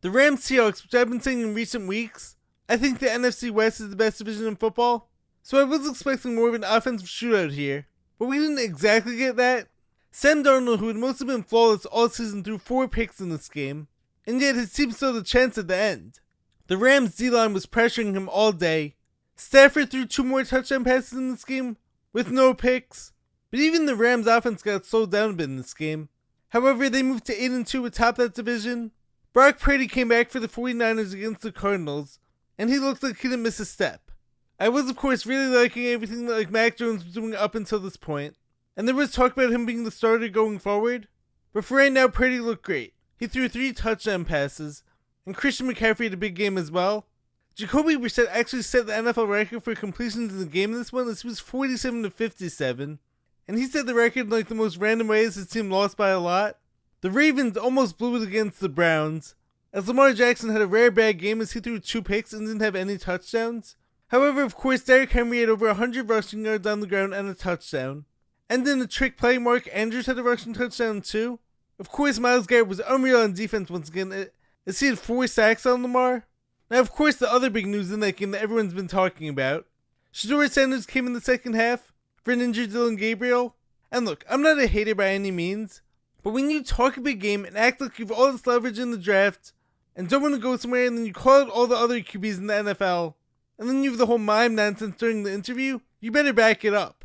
The Rams Seahawks, which I've been saying in recent weeks, I think the NFC West is the best division in football, so I was expecting more of an offensive shootout here, but we didn't exactly get that. Sam Darnold, who had mostly been flawless all season, threw 4 picks in this game, and yet his team still had a chance at the end. The Rams D-line was pressuring him all day. Stafford threw 2 more touchdown passes in this game, with no picks, but even the Rams offense got slowed down a bit in this game. However, they moved to 8-2 atop that division. Brock Purdy came back for the 49ers against the Cardinals, and he looked like he didn't miss a step. I was of course really liking everything that Mac Jones was doing up until this point, and there was talk about him being the starter going forward, but for right now Purdy looked great. He threw 3 touchdown passes, and Christian McCaffrey had a big game as well. Jacoby Brissett actually set the NFL record for completions in the game in this one, as he was 47-57, and he set the record in the most random ways his team lost by a lot. The Ravens almost blew it against the Browns, as Lamar Jackson had a rare bad game as he threw 2 picks and didn't have any touchdowns. However, of course, Derrick Henry had over 100 rushing yards on the ground and a touchdown. And in a trick play, Mark Andrews had a rushing touchdown too. Of course, Myles Garrett was unreal on defense once again, as he had 4 sacks on Lamar. Now, of course, the other big news in that game that everyone's been talking about, Shedeur Sanders came in the second half for an injured Dylan Gabriel. And look, I'm not a hater by any means, but when you talk a big game and act like you've all this leverage in the draft, and don't want to go somewhere, and then you call out all the other QBs in the NFL, and then you have the whole mime nonsense during the interview, you better back it up.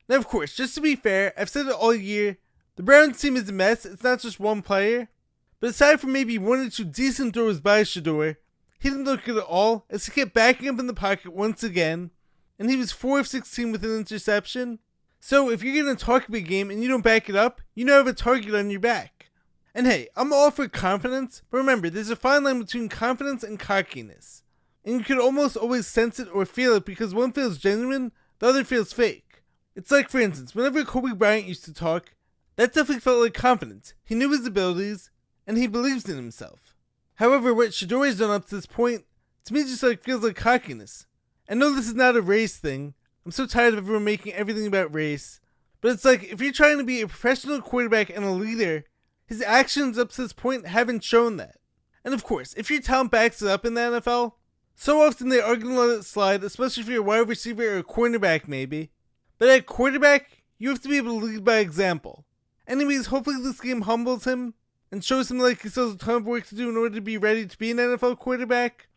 Now, of course, just to be fair, I've said it all year, the Browns team is a mess, it's not just one player, but aside from maybe 1 or 2 decent throws by Shedeur, he didn't look good at all, as he kept backing up in the pocket once again, and he was 4 of 16 with an interception. So if you're going to talk a big game and you don't back it up, you now have a target on your back. And hey, I'm all for confidence, but remember, there's a fine line between confidence and cockiness. And you can almost always sense it or feel it because one feels genuine, the other feels fake. It's like, for instance, whenever Kobe Bryant used to talk, that definitely felt like confidence. He knew his abilities, and he believes in himself. However, what Shedeur has done up to this point, to me just feels like cockiness. I know this is not a race thing. I'm so tired of everyone making everything about race. But it's like, if you're trying to be a professional quarterback and a leader, his actions up to this point haven't shown that. And of course, if your talent backs it up in the NFL, so often they are going to let it slide, especially if you're a wide receiver or a cornerback maybe. But at quarterback, you have to be able to lead by example. Anyways, hopefully this game humbles him and shows him he still has a ton of work to do in order to be ready to be an NFL quarterback.